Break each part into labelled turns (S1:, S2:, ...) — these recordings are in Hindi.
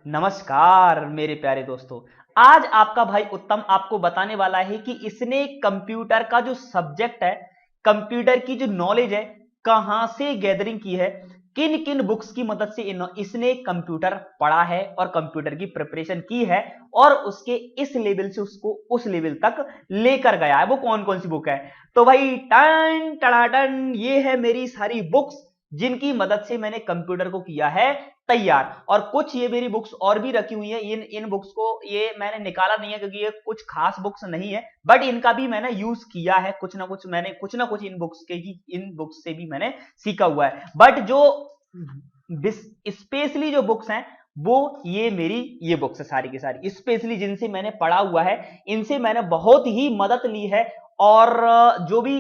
S1: नमस्कार मेरे प्यारे दोस्तों। आज आपका भाई उत्तम आपको बताने वाला है कि इसने कंप्यूटर का जो सब्जेक्ट है, कंप्यूटर की जो नॉलेज है, कहां से गैदरिंग की है, किन किन बुक्स की मदद से इसने कंप्यूटर पढ़ा है और कंप्यूटर की प्रिपरेशन की है और उसके इस लेवल से उसको उस लेवल तक लेकर गया है। वो कौन कौन सी बुक है? तो भाई टन टनाटन, ये है मेरी सारी बुक्स जिनकी मदद से मैंने कंप्यूटर को किया है तैयार। और कुछ ये मेरी बुक्स और भी रखी हुई है। इन इन बुक्स को ये मैंने निकाला नहीं है क्योंकि ये कुछ खास बुक्स नहीं है, बट इनका भी मैंने यूज किया है। कुछ ना कुछ इन बुक्स से भी मैंने सीखा हुआ है। बट जो स्पेशली जो बुक्स हैं वो ये बुक्स है सारी की सारी, स्पेशली जिनसे मैंने पढ़ा हुआ है, इनसे मैंने बहुत ही मदद ली है। और जो भी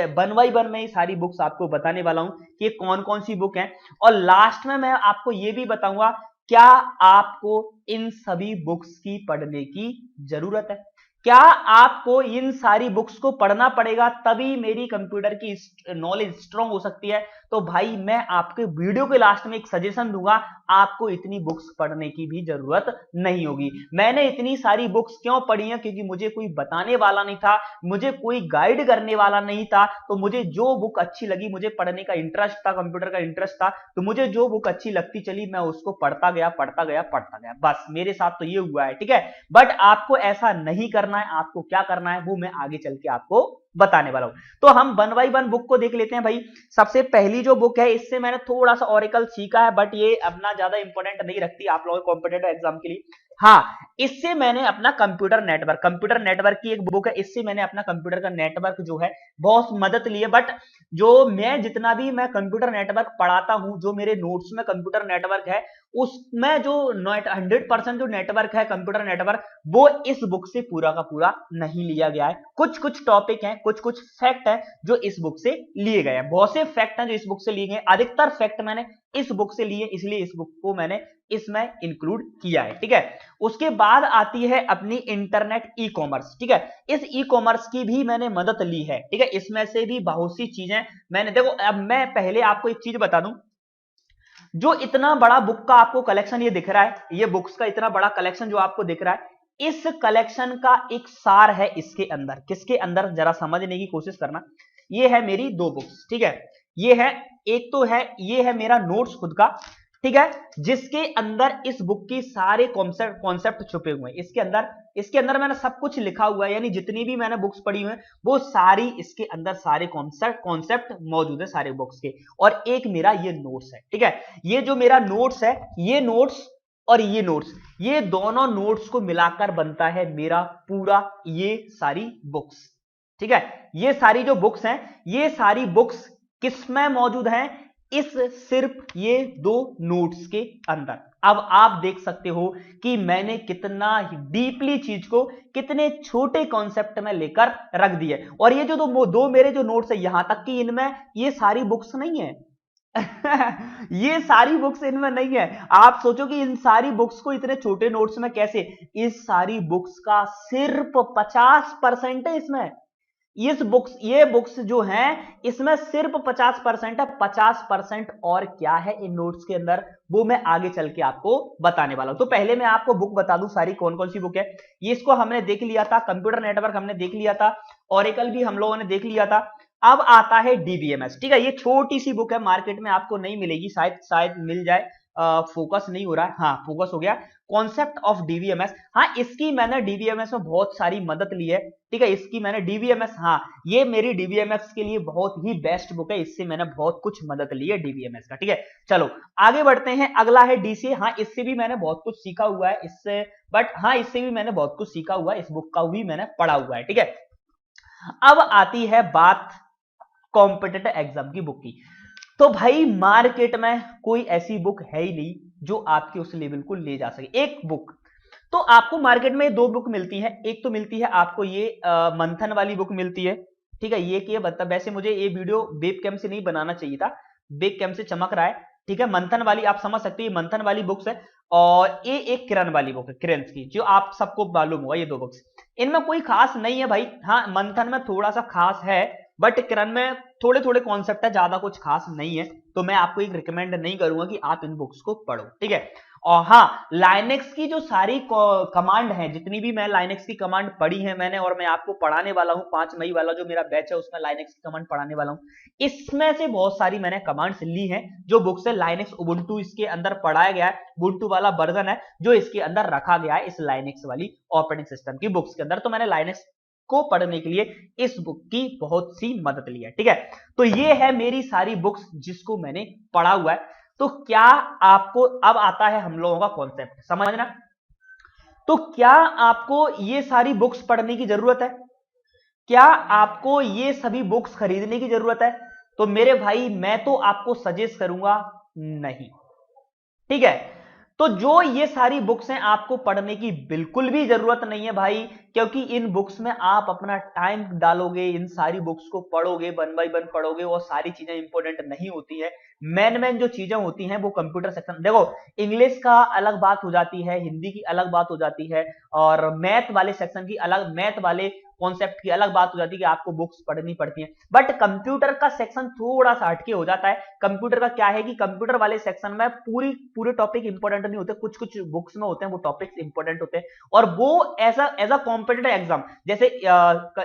S1: 1 बाय 1 मैं ये सारी बुक्स आपको बताने वाला हूं कि कौन कौन सी बुक हैं। और लास्ट में मैं आपको ये भी बताऊंगा क्या आपको इन सभी बुक्स की पढ़ने की जरूरत है, क्या आपको इन सारी बुक्स को पढ़ना पड़ेगा तभी मेरी कंप्यूटर की नॉलेज स्ट्रांग हो सकती है। तो भाई मैं आपके वीडियो के लास्ट में एक सजेशन दूंगा, आपको इतनी बुक्स पढ़ने की भी जरूरत नहीं होगी। मैंने इतनी सारी बुक्स क्यों पढ़ी हैं? क्योंकि मुझे कोई बताने वाला नहीं था, मुझे कोई गाइड करने वाला नहीं था। तो मुझे जो बुक अच्छी लगी, मुझे पढ़ने का इंटरेस्ट था, कंप्यूटर का इंटरेस्ट था, तो मुझे जो बुक अच्छी लगती चली मैं उसको पढ़ता गया पढ़ता गया पढ़ता गया। बस मेरे साथ तो ये हुआ है, ठीक है। बट आपको ऐसा नहीं करना है। आपको क्या करना है वो मैं आगे चल के आपको बताने वाला हूं। तो हम 1 बाय 1 बुक को देख लेते हैं भाई। सबसे पहली जो बुक है, इससे मैंने थोड़ा सा ओरेकल सीखा है, बट ये अपना ज्यादा इंपॉर्टेंट नहीं रखती आप लोगों के कॉम्पिटेटिव एग्जाम के लिए। हाँ, इससे मैंने अपना कंप्यूटर नेटवर्क की एक बुक है, इससे मैंने अपना कंप्यूटर का नेटवर्क जो है बहुत मदद ली है। बट जो जितना भी मैं कंप्यूटर नेटवर्क पढ़ाता हूं, जो मेरे नोट्स में कंप्यूटर नेटवर्क है, उसमें जो 100% जो नेटवर्क है, कंप्यूटर नेटवर्क, वो इस बुक से पूरा का पूरा नहीं लिया गया है। कुछ कुछ टॉपिक हैं, कुछ कुछ फैक्ट हैं जो इस बुक से लिए गए हैं। बहुत से फैक्ट हैं जो इस बुक से लिए गए, अधिकतर फैक्ट मैंने इस बुक से लिए, इसलिए इस बुक को मैंने इसमें इंक्लूड किया है, ठीक है। उसके बाद आती है अपनी इंटरनेट ई कॉमर्स, ठीक है। इस ई कॉमर्स की भी मैंने मदद ली है, ठीक है। इसमें से भी बहुत सी चीजें मैंने, देखो अब मैं पहले आपको एक चीज बता दूं, जो इतना बड़ा बुक का आपको कलेक्शन ये दिख रहा है, ये बुक्स का इतना बड़ा कलेक्शन जो आपको दिख रहा है, इस कलेक्शन का एक सार है इसके अंदर। किसके अंदर? जरा समझने की कोशिश करना। ये है मेरी 2 बुक्स, ठीक है। ये है, एक तो है, ये है मेरा नोट्स खुद का, ठीक है, जिसके अंदर इस बुक की सारे कॉन्सेप्ट छुपे हुए हैं। इसके अंदर मैंने सब कुछ लिखा हुआ है, यानी जितनी भी मैंने बुक्स पढ़ी हुई हैं वो सारी इसके अंदर, सारे कॉन्सेप्ट मौजूद है सारे बुक्स के। और एक मेरा ये नोट्स है, ठीक है। ये जो मेरा नोट्स है, ये नोट्स और ये नोट्स, ये दोनों नोट्स को मिलाकर बनता है मेरा पूरा ये सारी बुक्स, ठीक है। ये सारी जो बुक्स हैं, ये सारी बुक्स किसमें मौजूद हैं? इस सिर्फ ये 2 नोट्स के अंदर। अब आप देख सकते हो कि मैंने कितना डीपली चीज को, कितने छोटे कॉन्सेप्ट में लेकर रख दिया। और ये जो दो मेरे जो नोट्स है, यहां तक कि इनमें ये सारी बुक्स नहीं है। ये सारी बुक्स इनमें नहीं है। आप सोचो कि इन सारी बुक्स को इतने छोटे नोट्स में कैसे? इस सारी बुक्स का सिर्फ 50% है इसमें। ये बुक्स जो हैं, इसमें सिर्फ 50% है। 50% और क्या है इन नोट्स के अंदर, वो मैं आगे चल के आपको बताने वाला हूं। तो पहले मैं आपको बुक बता दूं सारी कौन कौन सी बुक है। ये इसको हमने देख लिया था, कंप्यूटर नेटवर्क हमने देख लिया था, ओरेकल भी हम लोगों ने देख लिया था। अब आता है डीबीएमएस, ठीक है। ये छोटी सी बुक है, मार्केट में आपको नहीं मिलेगी, शायद शायद मिल जाए। फोकस नहीं हो रहा है, हाँ फोकस हो गया। कॉन्सेप्ट ऑफ डीबीएमएस, हाँ इसकी मैंने डीबीएमएस में बहुत सारी मदद ली है, ठीक है। इसकी मैंने डीबीएमएस, हाँ ये मेरी डीबीएमएस के लिए बहुत ही बेस्ट बुक है, इससे मैंने बहुत कुछ मदद ली है डीबीएमएस का, ठीक है। चलो आगे बढ़ते हैं। अगला है डीसीए, हाँ इससे भी मैंने बहुत कुछ सीखा हुआ है इससे, बट हाँ इससे भी मैंने बहुत कुछ सीखा हुआ है, इस बुक का भी मैंने पढ़ा हुआ है, ठीक है। अब आती है बात कॉम्पिटिटिव एग्जाम की बुक की। तो भाई मार्केट में कोई ऐसी बुक है ही नहीं जो आपके उस लेवल को ले जा सके। एक बुक तो आपको मार्केट में 2 बुक मिलती है। एक तो मिलती है आपको ये मंथन वाली बुक मिलती है, ठीक है। ये मतलब वैसे मुझे ये वीडियो वेब कैम से नहीं बनाना चाहिए था, वेब कैम से चमक रहा है, ठीक है। मंथन वाली आप समझ सकते हो, ये मंथन वाली बुक्स है। और ये एक किरण वाली बुक है, किरण की, जो आप सबको मालूम होगा। ये 2 बुक्स, इनमें कोई खास नहीं है भाई। हाँ मंथन में थोड़ा सा खास है, बट किरण में थोड़े थोड़े कॉन्सेप्ट है, ज्यादा कुछ खास नहीं है। तो मैं आपको एक रिकमेंड नहीं करूंगा कि आप इन बुक्स को पढ़ो, ठीक है। और हाँ, लाइनेक्स की जो सारी कमांड है, जितनी भी मैं लाइनेक्स की कमांड पढ़ी है मैंने, और मैं आपको पढ़ाने वाला हूं 5 मई वाला जो मेरा बैच है उसमें लाइनेक्स की कमांड पढ़ाने वाला हूं। इसमें से बहुत सारी मैंने कमांड्स ली हैं जो बुक से लाइनेक्स उबुंटू इसके अंदर पढ़ाया गया है, उबुंटू वाला वर्जन है जो इसके अंदर रखा गया है इस लाइनेक्स वाली ऑपरेटिंग सिस्टम की बुक्स के अंदर। तो मैंने लाइनेक्स को पढ़ने के लिए इस बुक की बहुत सी मदद ली है, ठीक है। तो ये है मेरी सारी बुक्स जिसको मैंने पढ़ा हुआ है। तो क्या आपको अब आता है हम लोगों का कॉन्सेप्ट समझना, तो क्या आपको ये सारी बुक्स पढ़ने की जरूरत है? क्या आपको ये सभी बुक्स खरीदने की जरूरत है? तो मेरे भाई मैं तो आपको सजेस्ट करूंगा नहीं, ठीक है। तो जो ये सारी बुक्स हैं आपको पढ़ने की बिल्कुल भी जरूरत नहीं है भाई, क्योंकि इन बुक्स में आप अपना टाइम डालोगे, इन सारी बुक्स को पढ़ोगे, वन बाय वन पढ़ोगे, और सारी चीजें इंपॉर्टेंट नहीं होती है। मेन जो चीजें होती हैं वो कंप्यूटर सेक्शन, देखो इंग्लिश का अलग बात हो जाती है, हिंदी की अलग बात हो जाती है, और मैथ वाले सेक्शन की अलग, मैथ वाले कॉन्सेप्ट की अलग बात हो जाती है कि आपको बुक्स पढ़नी पड़ती हैं। बट कंप्यूटर का सेक्शन थोड़ा सा हटके हो जाता है। कंप्यूटर का क्या है कि कंप्यूटर वाले सेक्शन में पूरे टॉपिक इंपॉर्टेंट नहीं होते, कुछ कुछ बुक्स में होते हैं वो टॉपिक्स इंपॉर्टेंट होते हैं, और वो एज अ कॉम्पिटिटिव एग्जाम, जैसे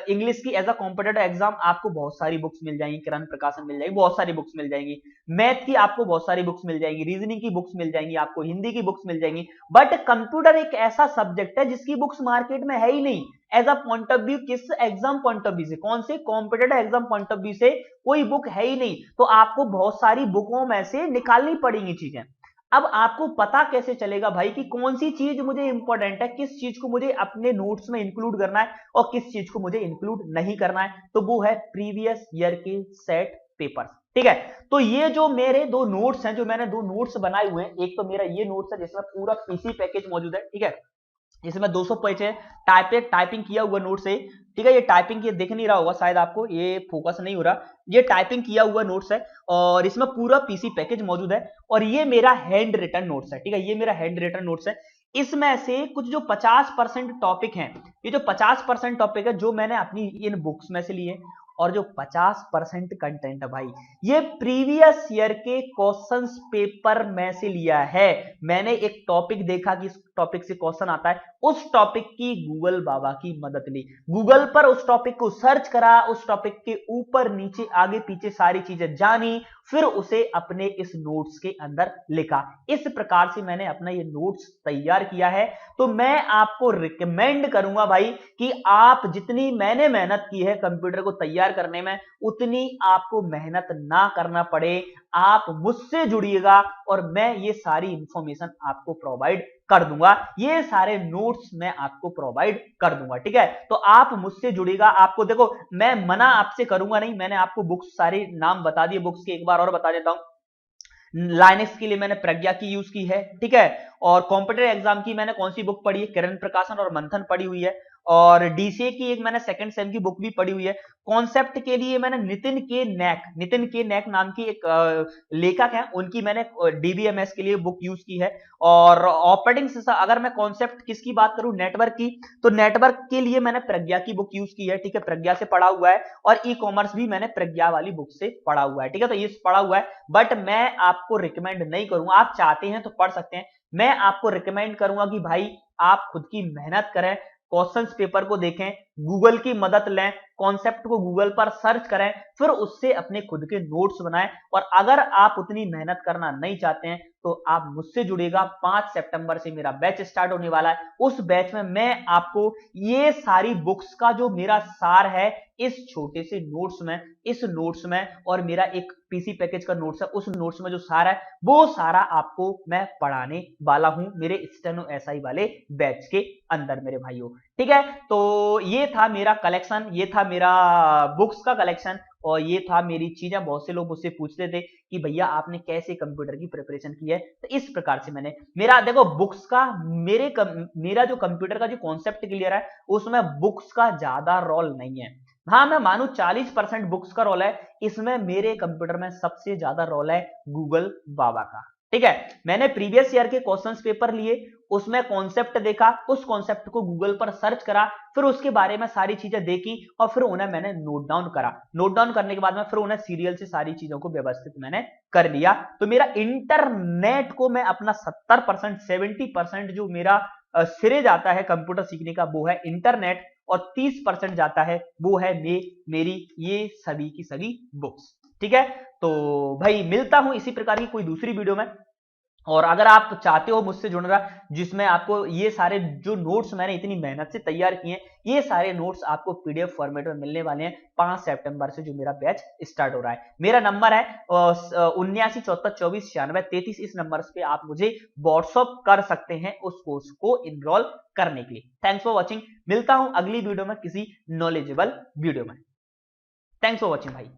S1: इंग्लिश की एज अ कॉम्पिटिटिव एग्जाम आपको बहुत सारी बुक्स मिल जाएंगी, किरण प्रकाशन मिल जाएगी, बहुत सारी बुक्स मिल जाएंगी, मैथ की आपको बहुत सारी बुक्स मिल जाएंगी, रीजनिंग की बुक्स मिल जाएंगी, आपको हिंदी की बुक्स मिल जाएंगी। बट कंप्यूटर एक ऐसा सब्जेक्ट है जिसकी बुक्स मार्केट में है ही नहीं। As a point of view, किस एग्जाम पॉइंट ऑफ व्यू से, कौन से competitive exam point of view से कोई बुक है ही नहीं, तो आपको बहुत सारी बुकों में से निकालनी पड़ेंगी चीजें। अब आपको पता कैसे चलेगा भाई कि कौन सी चीज मुझे इंपॉर्टेंट है, किस चीज को मुझे अपने नोट्स में इंक्लूड करना है और किस चीज को मुझे इंक्लूड नहीं करना है? तो वो है प्रीवियस ईयर के सेट पेपर्स, ठीक है। तो ये जो मेरे दो नोट्स हैं, जो मैंने दो नोट्स बनाए हुए हैं, एक तो मेरा ये नोट्स है जिसमें पूरा पीसी पैकेज मौजूद है, ठीक है, इसमें 200 पेज है, टाइपिंग किया हुआ नोट्स है, ठीक है। ये टाइपिंग ये दिख नहीं रहा होगा शायद आपको, ये फोकस नहीं हो रहा, ये टाइपिंग किया हुआ नोट्स है, और इसमें पूरा पीसी पैकेज मौजूद है, और ये मेरा हैंड रिटन नोट्स है, ठीक है, ये मेरा हैंड रिटन नोट्स है। इसमें से कुछ जो 50% टॉपिक हैं, ये जो 50% टॉपिक है जो मैंने अपनी इन बुक्स में से लिए, और जो 50% कंटेंट है भाई, ये प्रीवियस ईयर के क्वेश्चंस पेपर में से लिया है। मैंने एक टॉपिक देखा कि इस टॉपिक से क्वेश्चन आता है, उस टॉपिक की गूगल बाबा की मदद ली, गूगल पर उस टॉपिक को सर्च करा, उस टॉपिक के ऊपर नीचे आगे पीछे सारी चीजें जानी, फिर उसे अपने इस नोट्स के अंदर लिखा। इस प्रकार से मैंने अपना ये नोट्स तैयार किया है। तो मैं आपको रिकमेंड करूंगा भाई कि आप जितनी मैंने मेहनत की है कंप्यूटर को तैयार करने में, उतनी आपको मेहनत ना करना पड़े। आप मुझसे जुड़िएगा और मैं ये सारी इंफॉर्मेशन आपको प्रोवाइड कर दूंगा, ये सारे नोट्स मैं आपको प्रोवाइड कर दूंगा, ठीक है। तो आप मुझसे जुड़िएगा। आपको देखो मैं मना आपसे करूंगा नहीं, मैंने आपको बुक्स सारे नाम बता दिए, बुक्स के एक बार और बता देता हूं। लाइनेक्स के लिए मैंने प्रज्ञा की यूज की है, ठीक है, और कॉम्पिटिटिव एग्जाम की मैंने कौन सी बुक पढ़ी है, किरण प्रकाशन और मंथन पढ़ी हुई है, और डीसीए की एक मैंने सेकंड सेम की बुक भी पढ़ी हुई है। कॉन्सेप्ट के लिए मैंने नितिन के नेक नाम की एक लेखक है, उनकी मैंने डीबीएमएस के लिए बुक यूज की है। और ऑपरेटिंग सिस्टम, अगर मैं कॉन्सेप्ट किसकी बात करूं, नेटवर्क की, तो नेटवर्क के लिए मैंने प्रज्ञा की बुक यूज की है, ठीक है, प्रज्ञा से पढ़ा हुआ है, और ई कॉमर्स भी मैंने प्रज्ञा वाली बुक से पढ़ा हुआ है, ठीक है, तो ये पढ़ा हुआ है। बट मैं आपको रिकमेंड नहीं करूंगा, आप चाहते हैं तो पढ़ सकते हैं, मैं आपको रिकमेंड करूंगा कि भाई आप खुद की मेहनत करें, क्वेश्चंस पेपर को देखें, गूगल की मदद लें, कॉन्सेप्ट को गूगल पर सर्च करें, फिर उससे अपने खुद के नोट्स बनाएं। और अगर आप उतनी मेहनत करना नहीं चाहते हैं तो आप मुझसे जुड़ेगा। 5 सितंबर से मेरा बैच स्टार्ट होने वाला है, उस बैच में मैं आपको ये सारी बुक्स का जो मेरा सार है, इस छोटे से नोट्स में, इस नोट्स में, और मेरा एक पीसी पैकेज का नोट्स है, उस नोट्स में जो सारा है वो सारा आपको मैं पढ़ाने वाला हूं मेरे स्टेनो एसआई वाले बैच के अंदर मेरे भाइयों, ठीक है। तो ये था मेरा कलेक्शन, ये था मेरा बुक्स का कलेक्शन, और ये था मेरी चीजें। बहुत से लोग मुझसे पूछते थे कि भैया आपने कैसे कंप्यूटर की प्रिपरेशन की है, तो इस प्रकार से मैंने, मेरा देखो बुक्स का, मेरा जो कंप्यूटर का जो कॉन्सेप्ट क्लियर है उसमें बुक्स का ज्यादा रोल नहीं है। हाँ मैं मानू 40% बुक्स का रोल है, इसमें मेरे कंप्यूटर में सबसे ज्यादा रोल है गूगल बाबा का। ठीक है, मैंने प्रीवियस ईयर के क्वेश्चंस पेपर लिए, उसमें कॉन्सेप्ट देखा, उस कॉन्सेप्ट को गूगल पर सर्च करा, फिर उसके बारे में सारी चीजें देखी और फिर उन्हें मैंने नोट डाउन करा। नोट डाउन करने के बाद में फिर उन्हें सीरियल से सारी चीजों को व्यवस्थित मैंने कर लिया। तो मेरा इंटरनेट को मैं अपना 70% 70% जो मेरा सिरे जाता है कंप्यूटर सीखने का वो है इंटरनेट, और 30% जाता है वो है मेरी ये सभी की सभी बुक्स। ठीक है, तो भाई मिलता हूं इसी प्रकार की कोई दूसरी वीडियो में। और अगर आप चाहते हो मुझसे जुड़ना, जिसमें आपको ये सारे जो नोट्स मैंने इतनी मेहनत से तैयार किए हैं, ये सारे नोट्स आपको पीडीएफ फॉर्मेट में मिलने वाले हैं 5 सितंबर से, जो मेरा बैच स्टार्ट हो रहा है। मेरा नंबर है 7974249633। इस नंबर पे आप मुझे व्हाट्सअप कर सकते हैं उस कोर्स को इनरोल करने के लिए। Thanks for watching. मिलता हूं अगली वीडियो में किसी नॉलेजेबल वीडियो में। थैंक्स फॉर वॉचिंग भाई।